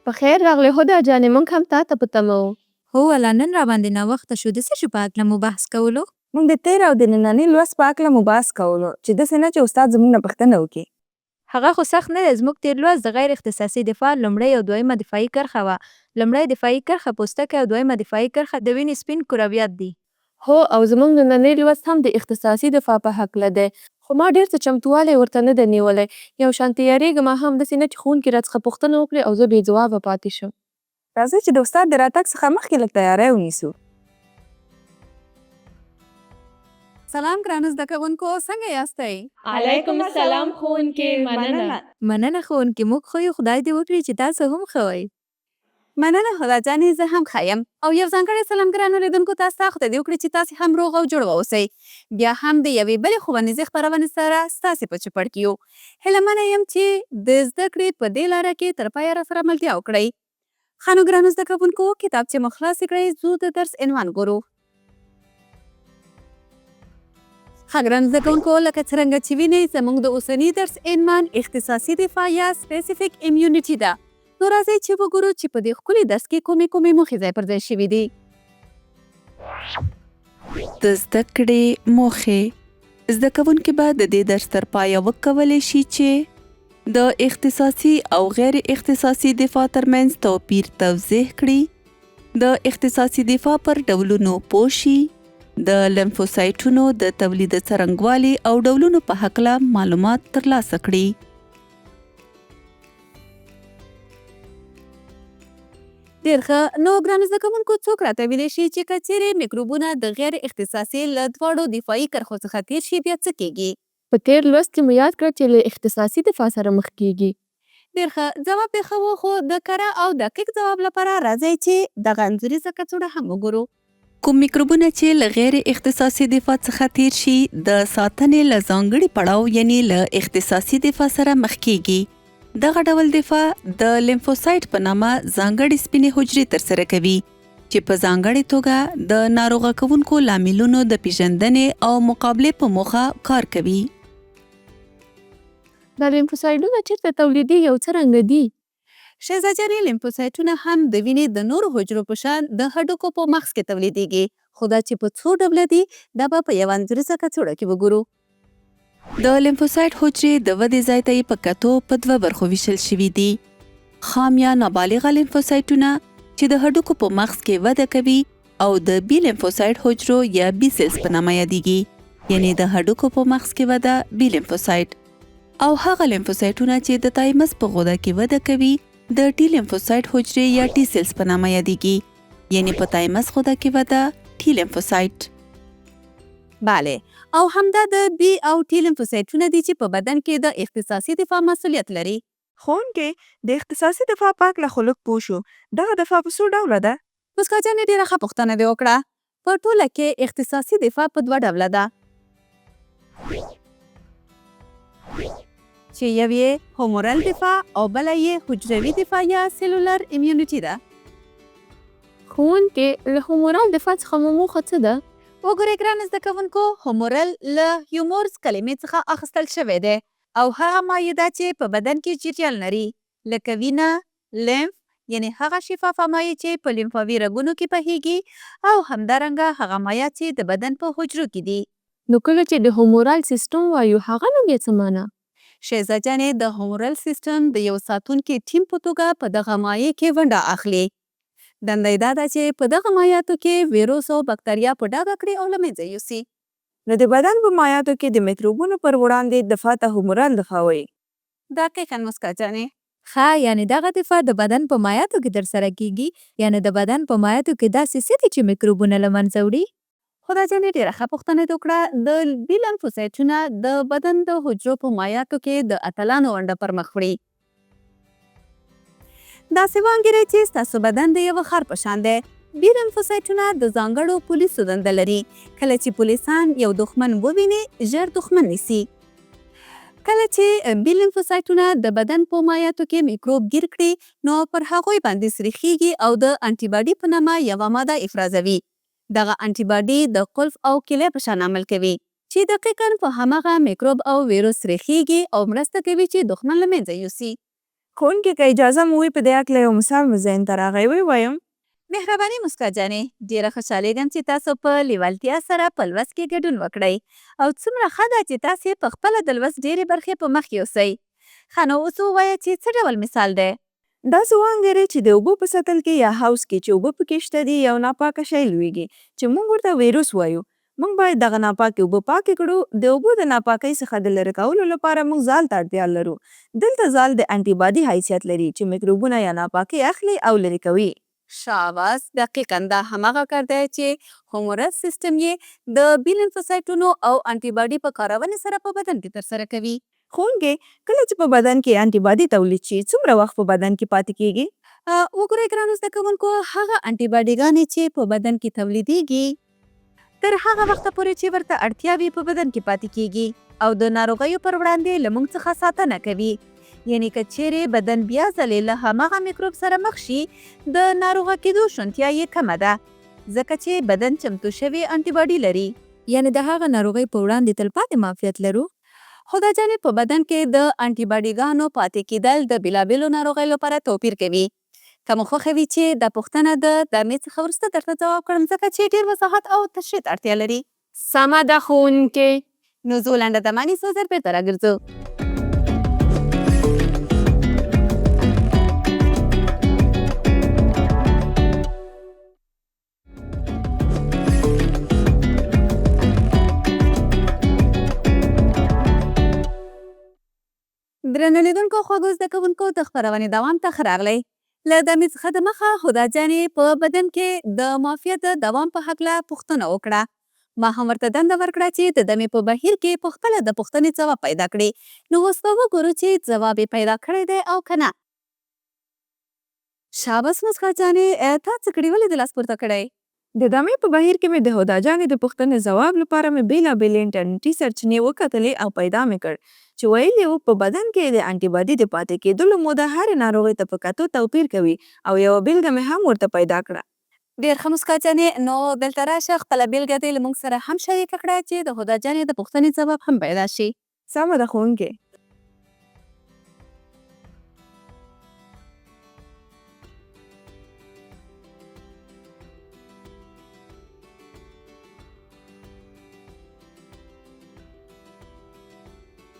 په خیر راغلې هدا جانې موږ هم تا ته په تمه وو. هو والله نن راباندې ناوخته شو. د څه شي په هکله مو بحث کولو؟ موږ د تېر او د ننني لوست په هکله مو بحث کولو چې داسې نه چې استاد زموږ نه پوښتنه وکړي. هغه خو سخت نه دی. زموږ تېر لوست د غیر اختصاصي دفاع لومړۍ او دویمه دفاعي کرښه وه. لومړۍ دفاعي کرښه پوستکی او دویمه دفاعي کرښه د وینې سپین کرویات دي. هو او زموږ نننی لوست هم د اختصاصي دفاع په هکله دی، خو ما ډېر څه چمتووالی ورته نه دی نیولی. یو شان تیارېږم هم داسې نه چې ښوونکي راڅخه پوښتنه وکړي او زه بې ځوابه پاتې شم. راځئ چې د استاد د راتګ څخه مخکې لږ تیاری ونیسو. سلام ګرانو زده کوونکو، څنګه یاستئ؟ علیکم السلام ښوونکې، مننه. مننه ښوونکي، موږ ښه یو. خدای دې وکړي چې تاسو هم ښه وئ. مننه هدا جانې، زه هم ښه یم. او یو ځانګړی سلام ګرانو لیدونکو ته ستا خدای دې وکړي چې تاسې هم روغ او جوړ واوسئ. بیا هم د یوې بلې ښوونیزې خپرونې سره ستاسې په چوپړ کې یو. هیله منه یم چې د زده کړې په دې لاره کې تر پایه راسره ملتیا وکړئ. ښه نو ګرانو زده کوونکو، کتابچې مو خلاصې کړئ، ځو د درس عنوان ګورو. ښه ګرانو زده کوونکو، لکه څرنګه چې وینئ زموږ د اوسني درس عنوان اختصاصي دفاع یا سپیسیفیک امیونټي ده. نو راځئ چې وګورو چې په دې ښکلي درس کې کومې موخې ځای پر ځای شوي دي. د زده کړې موخې. زده کوونکي به د دې درس تر پایه وکولی شي چې د اختصاصي او غیر اختصاصي دفاع ترمنځ توپیر توضیح کړي، د اختصاصي دفاع پر ډولونو پوه شي، د لیمفوسایټونو د تولید څرنګوالي او ډولونو په هکله معلومات ترلاسه کړي. ډېر ښه. نو ګرانو زده کوونکو، څوک راته ویلی شي چې که چیرې میکروبونه د غیر اختصاصي له دواړو دفاعي کرښو څخه تېر شي بیا څه کیږي؟ په تېر لوست کې مو یاد کړه چې له اختصاصي دفاع سره مخ کیږي. ډېر ښه. ځواب دې ښه و، خو د کره او دقیق ځواب لپاره راځئ چې دغه انځوریزه کڅوړه هم وګورو. کوم میکروبونه چې له غیر اختصاصي دفاع څخه تیر شي د ساتنې له ځانګړي پړاو یعنی له اختصاصي دفاع سره مخ کیږي. دغه ډول دفاع د لیمفوسایټ په نامه ځانګړي سپینې حجرې ترسره کوي چې په ځانګړې توګه د ناروغه کوونکو لاملونو د پیژندنې او مقابلې په موخه کار کوي. دا لیمفوسایټونه چیرته تولیدېږي او څرنګه دي؟ شهزاده جانې، لیمفوسایټونه هم د وینې د نورو حجرو په شان د هډوکو په مغز کې تولیدېږي، خو دا چې په څو ډوله دي دا به په یوه انځوریزه کڅوړه کې وګورو. د لیمفوسایټ حجرې د ودې ځای ته یې په کتو په دوه برخو ویشل شوي دي. خام یا نابالغه لیمفوسایټونه چې د هډوکو په مغز کې وده کوي او د بي لیمفوسایټ حجرو یا بي سیلز په نامه یادېږي، یعنی د هډوکو په مغز کې وده بي لیمفوسایټ. او هغه لیمفوسایټونه چې د تایمس په غده کې وده کوي د ټي لیمفوسایټ حجرې یا ټي سیلز په نامه یادېږي، یعنی په تایمس غده کې وده ټي لیمفوسایټ. بله، او همدا د بي او ټي لیمفوسایټونه دي چې په بدن کې د اختصاصي دفاع مسؤلیت لري. ښوونکې، د اختصاصي دفاع په هکله خو لږ پوه شو. دغه دفاع په څو ډوله ده؟ مسکا جانې ډېره ښه پوښتنه دې وکړه. په ټوله کې اختصاصي دفاع په دوه ډوله ده، چې یو یې هومورال دفاع او بله یې حجروي دفاع یا سیلولر امیونټي ده. ښوونکې، له هومورال دفاع څخه مو موخه څه ده؟ وګورئ ګرانو زده کوونکو، هومورال له هیومورز کلمې څخه اخیستل شوی دی او هغه مایع چې په بدن کې جریان لري، لکه وینه، لیمف یعنی هغه شفافه مایع چې په لیمفاوي رګونو کې بهیږي، او همدارنګه هغه مایع چې د بدن په حجرو کې دي. نو کله چې د هومورال سیستم وایو هغه نوم یې څه معنی؟ شهزاده جانې، د هومورال سیستم د یو ساتونکي ټیم په توګه په دغه مایع کې ونډه اخلي. دنده یې دا ده چې په دغه مایعاتو کې ویروس او بکتریا په ډاګه کړي او له منځه یوسي. نو د بدن په مایعاتو کې د میکروبونو پر وړاندې دفاع ته هومورال دفاع وایي. دقیقاً مسکا جانې. ښه، یعنی دغه دفاع د بدن په مایعاتو کې ترسره کیږي، یعنی د بدن په مایعاتو کې داسې څه دي چې میکروبونه له منځه وړي؟ خدای جانې ډېره ښه پوښتنه دې وکړه. د بي لیمفوسایټونه د بدن د حجرو په مایعاتو کې د اتلانو ونډه پر مخ وړي. داسې وانګیرئ چې ستاسو بدن د یوه ښار په شان دی. بي لیمفوسایټونه د ځانګړو پولیسو دنده لري. کله چې پولیسان یو دښمن وویني، ژر دښمن نیسي. کله چې بي لیمفوسایټونه د بدن په مایعاتو کې میکروب ګیر کړي، نو پر هغوی باندې سریښیږي او د انټي باډي په نامه یوه ماده افرازوي. دغه انټي باډي د قلف او کیلې په شان عمل کوي چې دقیقاً په هماغه میکروب او ویروس سریښیږي او مرسته کوي چې دښمن له منځه یوسي. ښوونکې که اجازه مو وي په دې هکله یو مثال مو ذهن ته راغی ووایم. مهرباني مسکا جانې، ډېره خوشحالېږم چې تاسو په لیوالتیا سره په لوست کې ګډون وکړئ او څومره ښه ده چې تاسې په خپله د لوست ډېرې برخې په مخ یوسئ. ښه نو اوس ووایه چې څه ډول مثال دی؟ داسې وانګېرئ چې د اوبو په سطل کې یا حوض کې چې اوبه پکې شته دي یو ناپاکه شی لویږي چې موږ ورته ویروس وایو. موږ باید دغه ناپاکې اوبه پاکې کړو. د اوبو د ناپاکۍ څخه د لرې کولو لپاره موږ زال ته اړتیا لرو. دلته زال د انټي باډي حیثیت لري چې میکروبونه یا ناپاکۍ اخلي او لرې کوي. شاباس، دقیقاً دا هماغه کار دی چې هومورس سیستم یې د بي لمفوسایټونو او انټي باډي په کارونې سره په بدن کې ترسره کوي. ښوونکې کله چې په بدن کې انټي باډي تولید شي څومره وخت په بدن کې پاتې کیږي؟ وګورئ ګرانو زده کوونکو، هغه انټي باډیګانې چې په بدن کې تولیدېږي تر هغه وخته پورې چې ورته اړتیا وي په بدن کې پاتې کیږي او د ناروغیو پر وړاندې له موږ څخه ساتنه کوي. یعنې که چیرې بدن بیا ځلې له هماغه میکروب سره مخ شي د ناروغه کېدو شونتیا یې کمه ده، ځکه چې بدن چمتو شوي انټي باډي لري. یعنې د هغه ناروغۍ په وړاندې تلپاتې معافیت لرو. خو دا جانې په بدن کې د انټي باډیګانو پاتې کېدل د بېلابېلو ناروغیو لپاره توپیر کوي. که مو خوښه وي چې دا پوښتنه د دمې څخه وروسته درته ځواب کړم، ځکه چې ډېر وضاحت او تشریح ته اړتیا لري. سمه ده ښوونکې. نو زه لنډه دمه نیسو، زر بېرته راګرځو. درنو لیدونکو، خوږو زده کوونکو، د خپرونې دوام ته ښه راغلی. له دمې څخه دمخه هدا جانې په بدن کې د معافیت د دوام په هکله پوښتنه وکړه. ما هم ورته دنده ورکړه چې د دمې په بهیر کې په خپله د پوښتنې ځواب پیدا کړي. نو اوس به وګورو چې ځواب یې پیدا کړی دی او که نه. شاباس مسکا جانې، تا څه کړي؟ ولې د لاس پورته کړی؟ د دمې په بهیر کې مې د هدا جانې د پوښتنې ځواب لپاره مې بېلابېلې انټرنیټي سرچینې وکتلې او پیدا مې کړ چې ویلي وو په بدن کې د انټي باډي د پاتې کېدلو موده هرې ناروغۍ ته په کتو توپیر کوي او یوه بېلګه مې هم ورته پیدا کړه. ډېر ښه مسکا جانې، نو دلته راشه، خپله بېلګه دې له موږ سره هم شریکه کړه چې د هدا جانې د پوښتنې ځواب هم پیدا شي. سمه ده ښوونکې.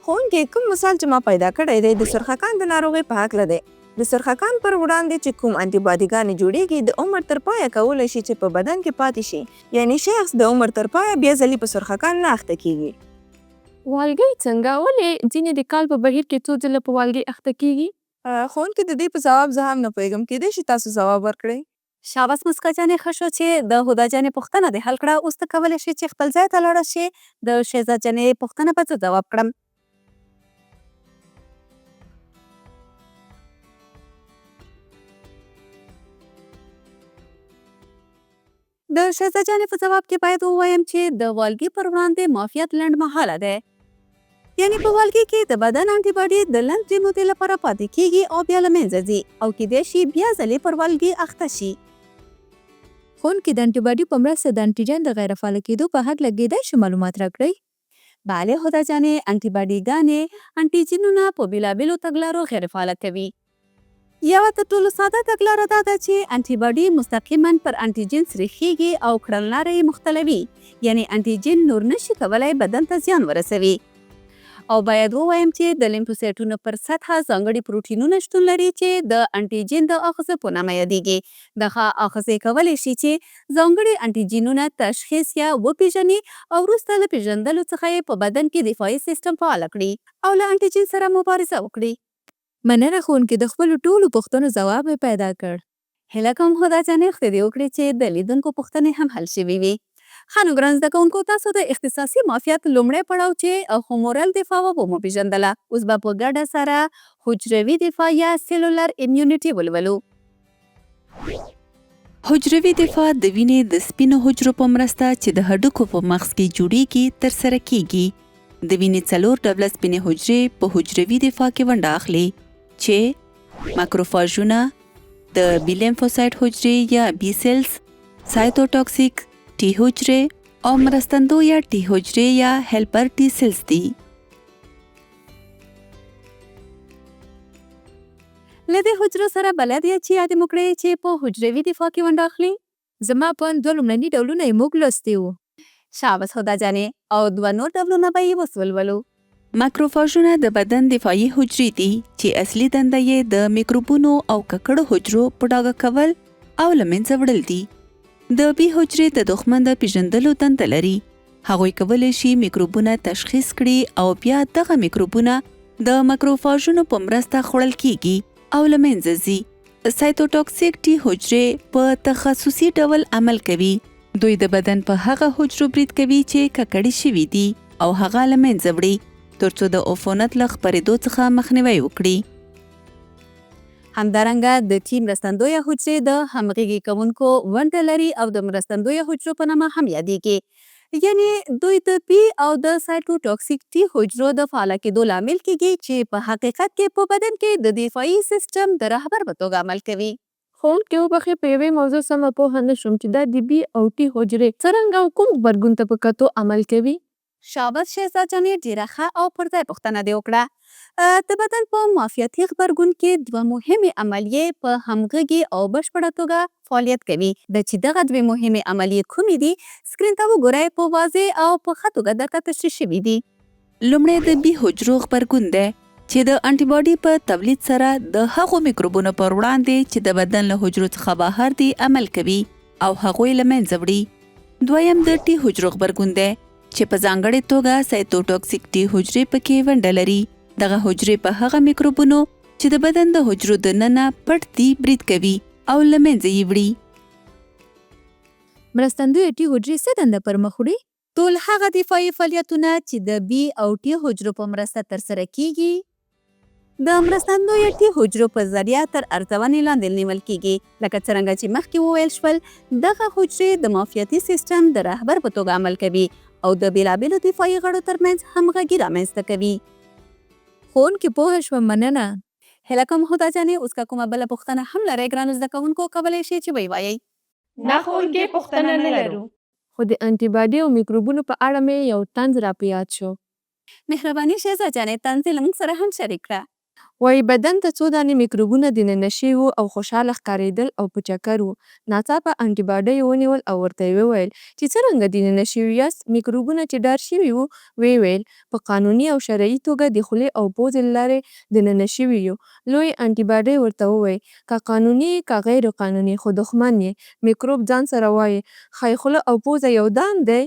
ښوونکې کوم مثال چې ما پیدا کړی دی د سرخکان د ناروغۍ په هکله دی. د سرخکان پر وړاندې چې کوم انټي باډیګانې جوړېږي د عمر تر پایه کولی شي چې په بدن کې پاتې شي. یعنې شخص د عمر تر پایه بیا ځلې په سرخکان نه اخته کیږي. والګی څنګه؟ ولې ځینې د کال په بهیر کې څو ځله په والګي اخته کیږي؟ ښوونکې د دې په ځواب زه هم نه پوهېږم، کیدای شي تاسو ځواب ورکړئ. شاباس مسکا جانې، ښه شو چې د هدا جانې پوښتنه دې حل کړه. اوس ته کولی شې چې خپل ځای ته لاړه شې. د شهزاد جانې پوښتنه به زه ځواب کړم. د شهزاد جانې په ځواب کې باید ووایم چې د والګي پر وړاندې معافیت لنډمهاله دی. یعنې په والګي کې د بدن انټي باډي د لنډې مودې لپاره پاتې کیږي او بیا له منځه ځي او کیدای شي بیا ځلې پر والګي اخته شي. ښوونکي د انټي باډي په مرسته د انټيجن د غیر فعاله کېدو په هکله کیدای شي معلومات راکړئ؟ بله هدا جانې، انټي باډیګانې انټيجنونه په بېلابېلو تګلارو غیر فعاله کوي. یوه تر ټولو ساده تګلاره دا ده چې انټي باډي مستقیما پر انټيجن سریښېږي او کړنلاره یې مختلوي. یعنې انټيجن نور نشي کولی بدن ته زیان ورسوي. او باید ووایم چې د لیمفوسایټونو پر سطحه ځانګړي پروټینونه شتون لري چې د انټيجن د آخذې په نامه یادېږي. دغه آخذې کولی شي چې ځانګړي انټيجنونه تشخیص یا وپېژني او وروسته له پېژندلو څخه یې په بدن کې دفاعي سیستم فعاله کړي او له انټيجن سره مبارزه وکړي. مننه ښوونکي، د خپلو ټولو پوښتنو ځواب مې پیدا کړ. هیله کوم هدا جانې خدای دې وکړي چې د لیدونکو پوښتنې هم حل شوي وي. ښه نو ګران زده کوونکو، تاسو د اختصاصي معافیت لومړی پړاو چې هومورل دفاع وه وپېژندله. اوس به په ګډه سره حجروي دفاع یا سیلولر امیونټي ولولو. حجروي دفاع د وینې د سپینو حجرو په مرسته چې د هډوکو په مغز کې جوړیږي ترسره کیږي. د وینې 4 ډوله سپینې حجرې په حجروي دفاع کې ونډه اخلي چې ماکروفاژونه، د بي لیمفوسایټ حجرې یا بي سیلز، سایتوټاکسیک ټي حجرې او مرستندو یا ټي حجرې یا هیلپر ټي سیلز دي. له دې حجرو سره بلد یې چې یاد مو کړئ چې په حجروي دفاع کې ونډه اخلي؟ زما په اند 2 لومړني ډولونه یې موږ لوستي وو. شاباس خدا جانې، او 2 نور ډولونه به یې اوس ولولو. ماکروفاژونه د بدن دفاعي حجرې دي چې اصلي دنده یې د میکروبونو او ککړو حجرو په ډاګه کول او له منځه وړل دي. د بي حجرې د دښمن د پیژندلو دنده لري. هغوی کولی شي میکروبونه تشخیص کړي او بیا دغه میکروبونه د ماکروفاژونو په مرسته خوړل کیږي او له منځه ځي. سایتوټاکسیک ټي حجرې په تخصصي ډول عمل کوي. دوی د بدن په هغه حجرو برید کوي چې ککړې شوي دي او هغه له منځه وړي ترڅو د عفونت له خپرېدو څخه مخنیوی وکړي. همدارنګه د ټي مرستندویه حجرې د همغږي کوونکو ونډه لري او د مرستندویه حجرو په نامه هم یادېږي. یعنې دوی د بي او د سایټوټاکسیک ټي حجرو د فعاله کېدو لامل کېږي چې په حقیقت کې په بدن کې د دفاعي سیستم د رهبر په توګه عمل کوي. ښوونکي وبښئ، په یوې موضوع سمه پوهه نه شوم چې دا د بي او ټي حجرې څرنګه او کوم غبرګون ته په کتو عمل کوي. شاباس شهزاد جانې، ډېره ښه او پر ځای پوښتنه دې وکړه. د بدن په معافیتي غبرګون کې 2 مهمې عملیې په همغږي او بشپړه توګه فعالیت کوي. د چې دغه 2 مهمې عملیې کومې دي سکرین ته وګورئ، په واضح او په ښه توګه درته تشریح شوي دي. لومړی د بي حجرو غبرګون دی چې د انټي باډي په تولید سره د هغو میکروبونو پر وړاندې چې د بدن له حجرو څخه بهر دي عمل کوي او هغوی له منځه وړي. دویم د ټي حجرو غبرګون دی چې په ځانګړې توګه سایتوټاکسیک ټي حجرې پکې ونډه لري. دغه حجرې په هغه میکروبونو چې د بدن د حجرو دننه پټ دي برید کوي او له منځه یې وړي. مرستندویه ټي حجرې څه دنده پر مخ وړي؟ ټول هغه دفاعي فعالیتونه چې د بي او ټي حجرو په مرسته ترسره کیږي د مرستندویه ټي حجرو په ذریعه تر ارزونې لاندې نیول کیږي. لکه څرنګه چې مخکې وویل شول، دغه حجرې د معافیتي سیستم د رهبر په توګه عمل کوي او د بېلابېلو دفاعي غړو ترمنځ همغږي رامنځته کوي. ښوونکي پوهه شوم، مننه. هیله کوم هدا جانې، اوس که کومه بله پوښتنه هم لرئ ګرانو زده کوونکو، کولی شئ چې ویې وایئ. نه ښوونکې، پوښتنه نه لرو. خو د انټي باډي او میکروبونو په اړه مې یو طنز را په یاد شو. مهرباني شهزاد جانې، طنز یې له موږ سره هم شریک کړه. وایي بدن ته څو دانې میکروبونه دننه شوي وو او خوشحاله ښکارېدل او په چکر وو. ناڅاپه انټي باډي یې ونیول او ورته یې وویل چې څرنګه دننه شوي یاست. میکروبونه چې ډار شوي وو ویې ویل په قانوني او شرعي توګه د خولې او پوزې له لارې دننه شوي یو. لوی انټي باډي ورته وویل که قانوني که غیر قانوني خو دښمن یې. میکروب ځان سره وایي ښایي خوله او پوزه یو دام دی.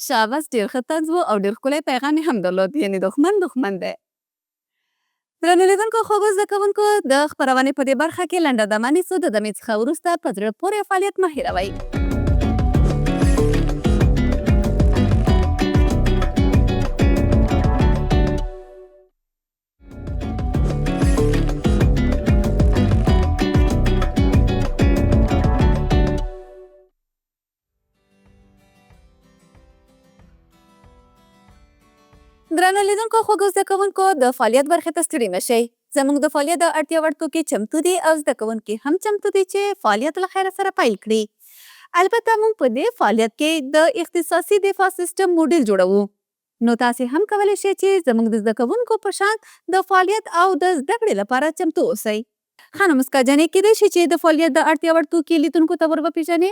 شاباس، ډېر ښه طنز و او ډېر ښکلی پیغام یې هم درلود. یعنې دښمن دی. درنو لیدونکو، خوږو زده کوونکو، د خپرونې په دې برخه کې لنډه دمه نیسو. د دمې څخه وروسته په زړه پورې فعالیت مه هېروئ. درنو لیدونکو، خوږو زده کوونکو، د فعالیت برخې ته ستړي نه شئ. زموږ د فعالیت د اړتیا وړ توکي چمتو دي او زده کوونکي هم چمتو دي چې فعالیت له خیره سره پیل کړي. البته موږ په دې فعالیت کې د اختصاصي دفاع سیستم موډل جوړوو. نو تاسې هم کولی شئ چې زموږ د زده کوونکو په شان د فعالیت او د زده کړې لپاره چمتو اوسئ. ښه نو مسکا جانې، کیدای شي چې د فعالیت د اړتیا وړ توکي لیدونکو ته ور وپېژنې؟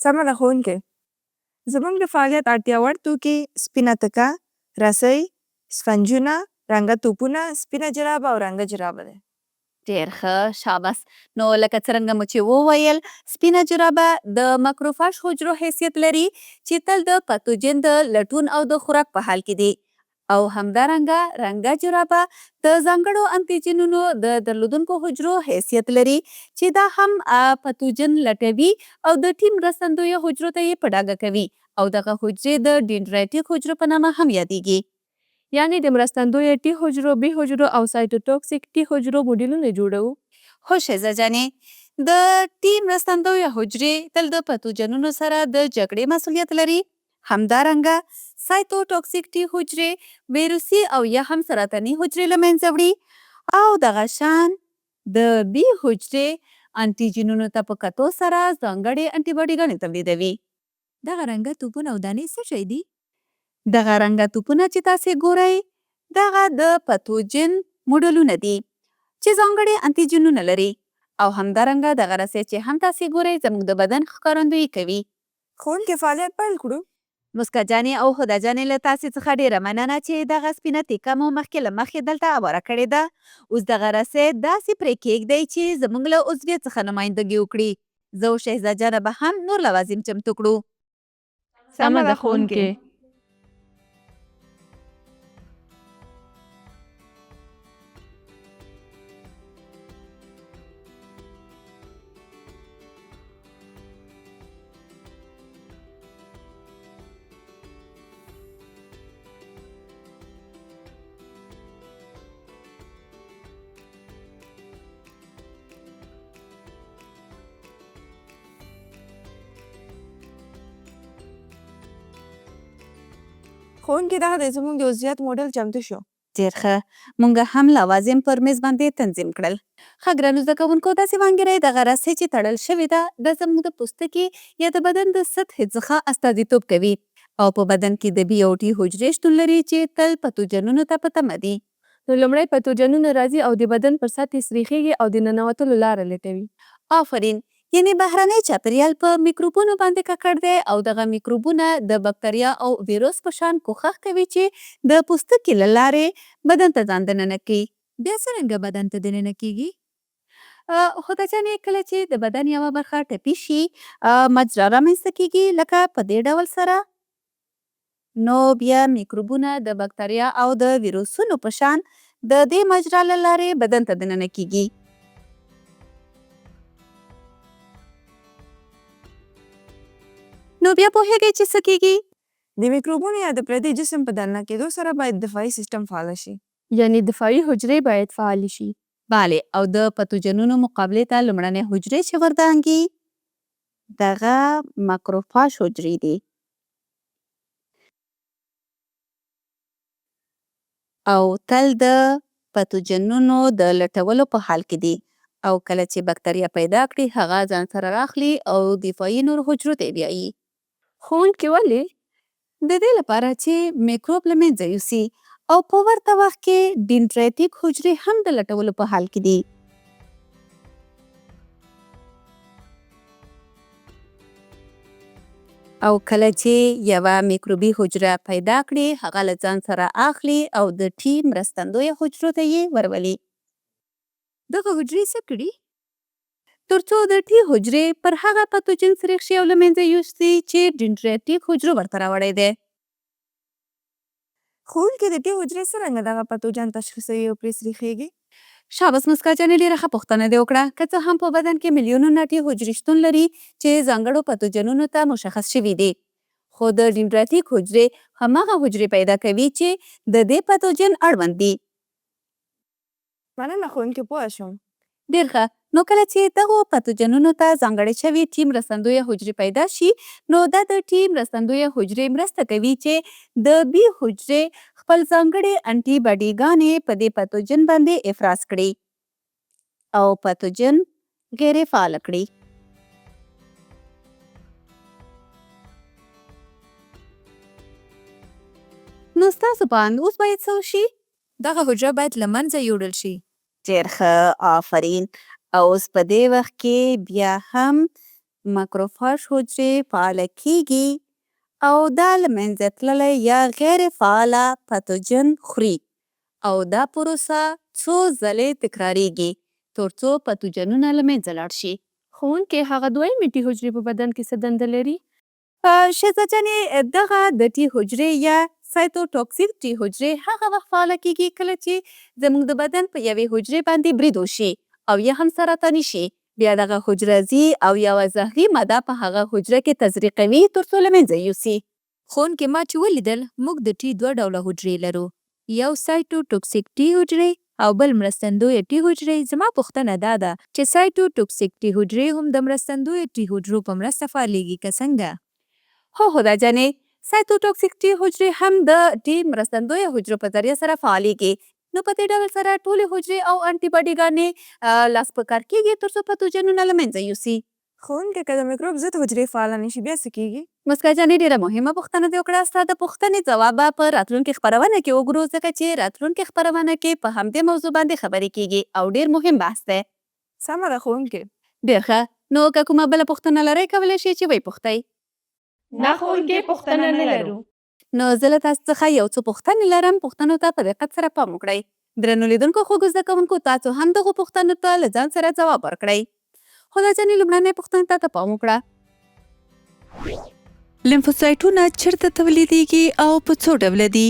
سمه ده ښوونکې. زموږ د فعالیت اړتیا وړ توکي سپینه تکه، رسۍ، سفنجونه، رنګه توپونه، سپینه جرابه او رنګه جرابه ده. ډېر ښه، شاباس. نو لکه څرنګه مو چې وویل، سپینه جرابه د ماکروفاژ حجرو حیثیت لري چې تل د پتوجن د لټون او د خوراک په حال کې دي. او همدارنګه رنګه جرابه د ځانګړو انتیجنونو د درلودونکو حجرو حیثیت لري چې دا هم پتوجن لټوي او د ټي مرستندویه حجرو ته یې په ډاګه کوي او دغه حجرې د ډینډرایټیک حجرو په نامه هم یادېږي. یعنې د مرستندویه ټي حجرو، بي حجرو او سایټوټاکسیک ټي حجرو موډلونه جوړوو. هو شهزاد جانې، د ټي مرستندویه حجرې تل د پتوجنونو سره د جګړې مسؤلیت لري. همدارنګه سایټوټاکسیک ټي حجرې ویروسي او یا هم سرطاني حجرې له منځه وړي او دغه شان د بي حجرې انټيجنونو ته په کتو سره ځانګړې انټي باډي ګانې تولیدوي. دغه رنګه توپونه او دانې څه شی دي؟ دغه رنګه توپونه چې تاسې ګورئ، دغه د پتوجن موډلونه دي. چې ځانګړي انټيجنونه لري او همدارنګه دغه رسۍ چې هم تاسې ګورئ زموږ د بدن ښکارندویي کوي. ښوونکي فعالیت پیل کړو. مسکا جانې او هدا جانې له تاسې څخه ډېره مننه چې دغه سپینه تیکه مو مخکې له مخکې دلته هواره کړې ده. اوس دغه رسۍ داسې پرې کېږدئ چې زموږ له عضویت څخه نمایندګي وکړي. زه او شهزاد جانه به هم نور لوازم چمتو کړو. سمه ده ښوونکې. ښوونکي دغه د زموږ د عضویت موډل چمتو شو. ډېر ښه. مونږ هم لوازم پر میز باندې تنظیم کړل. ښه ګرانو زده کوونکو داسې وانګیرئ دغه رسۍ چې تړل شوې ده دا زموږ د پوستکي یا د بدن د سطحې څخه استازیتوب کوي او په بدن کې د بي او ټي حجرې شتون لري چې تل پتوجنونو ته په تمه دي. نو لومړی پتوجنونه راځي او د بدن پر سطحې سریښېږي او د ننوتلو لاره لټوي. آفرین. یعنی بهرنی چاپیریال په میکروبونو باندې ککړ دی او دغه میکروبونه د بکتریا او ویروس په شان کوښښ کوي چې د پوستکي له لارې بدن ته ځان دننه کړي. بیا څرنګه بدن ته دننه کېږي؟ خدای جانې کله چې د بدن یوه برخه ټپي شي مجرا رامنځته کېږي لکه په دې ډول سره. نو بیا میکروبونه د بکتریا او د ویروسونو په شان د دې مجرا له لارې بدن ته دننه کېږي. نو بیا پوهېږئ چې څه کېږي؟ د میکروبونو یا د پردي جسم په دننه کېدو سره باید دفاعي سیستم فعال شي. یعنی دفاعي حجرې باید فعالې شي. بله او د پتوجنونو مقابلې ته لومړنۍ حجرې چې وردانګي دغه ماکروفاژ حجرې دي او تل د پتوجنونو د لټولو په حال کې دي او کله چې بکتریا پیدا کړي هغه ځان سره راخلي او دفاعي نور حجرو ته یې بیایي. ښوونکي ولې؟ د دې لپاره چې میکروب له منځه یوسي او په ورته وخت کې ډینډریټیک حجرې هم د لټولو په حال کې دي. او کله چې یوه میکروبي حجره پیدا کړي هغه له ځان سره اخلي او د ټي مرستندویه حجرو ته یې ورولي. دغه حجرې څه کړي؟ تر څو د ټي حجرې پر هغه پتوجن سریښ شي او له منځه یوسي چې ډینډریټیک حجرو ورته راوړی دی. ښوونکي د ټي حجرې څرنګه دغه پتوجن تشخیصوي او پرې سریښېږي؟ شاباس مسکا جانې ډېره ښه پوښتنه دې وکړه. که څه هم په بدن کې میلیونونه ټي حجرې شتون لري چې ځانګړو پتوجنونو ته مشخص شوي دي خو د ډینډریټیک حجرې هماغه حجرې پیدا کوي چې د دې پتوجن اړوند دي. مننه ښوونکي پوه شوم. ډېر ښه. نو کله چې دغو پتوجنونو ته ځانګړې شوي ټي مرستندویه حجرې پیدا شي نو دا د ټي مرستندویه حجرې مرسته کوي چې د بي حجرې خپل ځانګړې انټي باډیګانې په دې پتوجن باندې افراز کړي او پتوجن غیر فعال کړي. نو ستاسو په اند اوس باید څه وشي؟ دغه حجره باید له منځه یوړل شي. ډېر ښه. آفرین. او اوس په دې وخت کې بیا هم ماکروفاژ حجرې فعاله کېږي او دا له منځه تللی یا غیر فعاله پتوجن خوري او دا پروسه څو ځلې تکراریږي تر څو پتوجنونه له منځه لاړ شي. ښوونکي هغه دویمې ټي حجرې په بدن کې څه دنده لري؟ شهزاد جانې دغه د ټي حجرې یا سایتوټوکسیک ټي حجرې هغه وخت فعاله کېږي کله چې زموږ د بدن په یوې حجرې باندې برید وشي او یا هم سرطاني شي. بیا دغه حجره ځي او یوه زهري ماده په هغه حجره کې تزریقوي تر څو له منځه یوسي. ښوونکي ما چې ولیدل موږ د ټي دوه ډوله حجرې لرو، یو سایټوټوکسیک ټي حجرې او بل مرستندویه ټي حجرې. زما پوښتنه دا ده چې سایټوټوکسیک ټي حجرې هم د مرستندویه ټي حجرو په مرسته فعالېږي که څنګه؟ هو خدا جانې سایتوټوکسیک ټي حجرې هم د ټي مرستندویه حجرو په ذریعه سره فعالېږي. نو په دې ډول سره ټولې حجرې او انټي باډیګانې لاس په کار کېږي تر څو پتوجنونه له منځه یوسي. ښوونکی که د میکروب ضد حجرې فعاله نه شي بیا څه کیږي؟ مسکا جانې ډېره مهمه پوښتنه دې وکړه. ستا د پوښتنې ځواب به په راتلونکې خپرونه کې وګورو، ځکه چې راتلونکې خپرونه کې په همدې موضوع باندې خبرې کیږي او ډېر مهم بحث دی. سمه ده ښوونکې. ډېر ښه. نو که کومه بله پوښتنه لرئ کولی شئ چې ویې پوښتئ. نه ښوونکې پوښتنه نه لرو. نو زه له تاسو څخه یو څه پوښتنې لرم. پوښتنو ته په دقت سره پام وکړئ. درنو لیدونکو خوږو زده کوونکو، تاسو هم دغو پوښتنو ته له ځان سره ځواب ورکړئ. خدا جانې لومړنۍ پوښتنې ته پام وکړه. لیمفوسایټونه چیرته تولیدیږي او په څو ډوله دي؟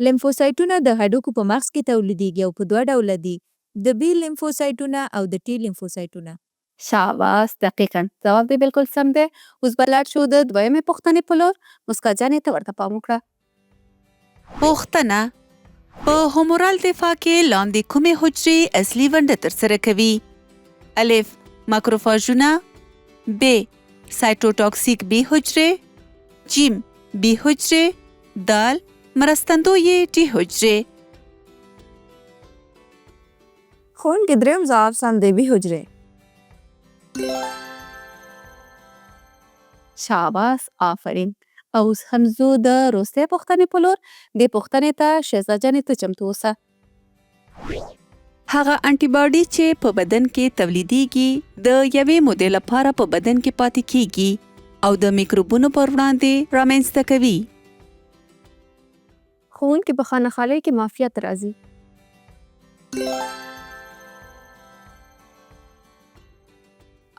لیمفوسایټونه د هډوکو په مغز کې تولیدېږي او په دوه ډوله دي، د بي لیمفوسایټونه او د ټي لیمفوسایټونه. شاباس، دقیقاً ځواب دی بالکل سم دی. اوس به لاړ شو د دویمې پوښتنې په لور. مسکا جانې ته ورته پام وکړه. پوښتنه: په هومورال دفاع کې لاندې کومې حجرې اصلي ونډه ترسره کوي؟ الف: ماکروفاژونه، ب: سایټوټاکسیک بي حجرې، جیم: بي حجرې، دال: مرستندویې ټي حجرې. ښوونکې دریم ځواب سم دی، بي حجرې. شاباس، آفرین. او اوس هم ځو د وروستۍ پوښتنې په لور. دې پوښتنې ته شهزاد جانې ته چمتو اوسه. هغه انټي باډي چې په بدن کې تولیدیږي د یوې مودې لپاره په بدن کې پاتې کیږي او د میکروبونو پر وړاندې رامنځته کوي. ښوونکي په خانخالۍ کې معافیت راځي.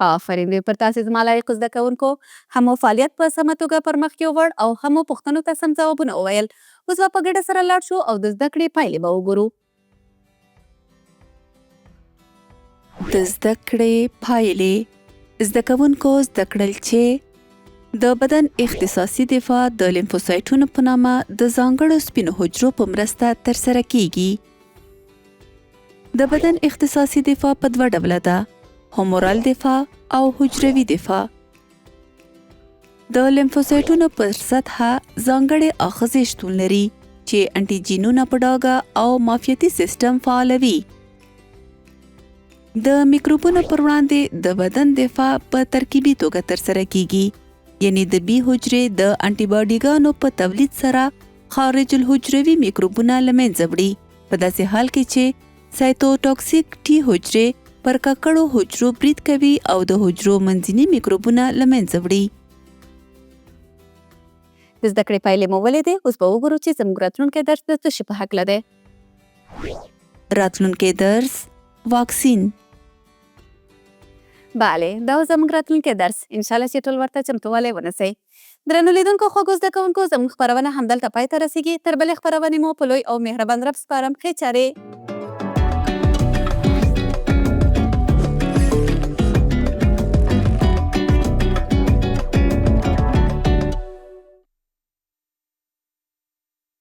آفرین دی پر تاسې زما لایق زده کوونکو. هم مو فعالیت په سمه توګه پر مخ یووړ او هم مو پوښتنو ته سم ځوابونه وویل. اوس به په ګډه سره لاړ شو او د زده کړې پایلې به وګورو. د زده کړې پایلې: زده کوونکو زده کړل چې د بدن اختصاصي دفاع د لیمفوسایټونو په نامه د ځانګړو سپینو حجرو په مرسته ترسره کیږي. د بدن اختصاصي دفاع په دوه ډوله ده: هومورال دفاع او حجروي دفاع. د لیمفوسایټونو پر سطحه ځانګړې آخذې شتون لري چې انټيجینونه په ډاګه او معافیتي سیستم فعالوي. د میکروبونو پر وړاندې د بدن دفاع په ترکیبي توګه ترسره کیږي، یعنی د بي حجرې د انټي باډیګانو په تولید سره خارج الحجروي میکروبونه له منځه وړي، په داسې حال کې چې سایټوټاکسیک ټي حجرې پر ککړو حجرو برید کوي او د حجرو منځني میکروبونه له منځه وړي. د زده کړې پایلې مو ولیدې. اوس به وګورو چې زموږ راتلونکی درس د څه شي په هکله دی. راتلونکی درس: واکسین. بله، دا زموږ راتلونکی درس. انشاءالله چې ټول ورته چمتووالی ونیسئ. درنو لیدونکو خوږو زده کوونکو، زموږ خپرونه همدلته پای ته رسیږي. تر بلې خپرونې مو په لوی او مهربان رب سپارم. ښې چارې.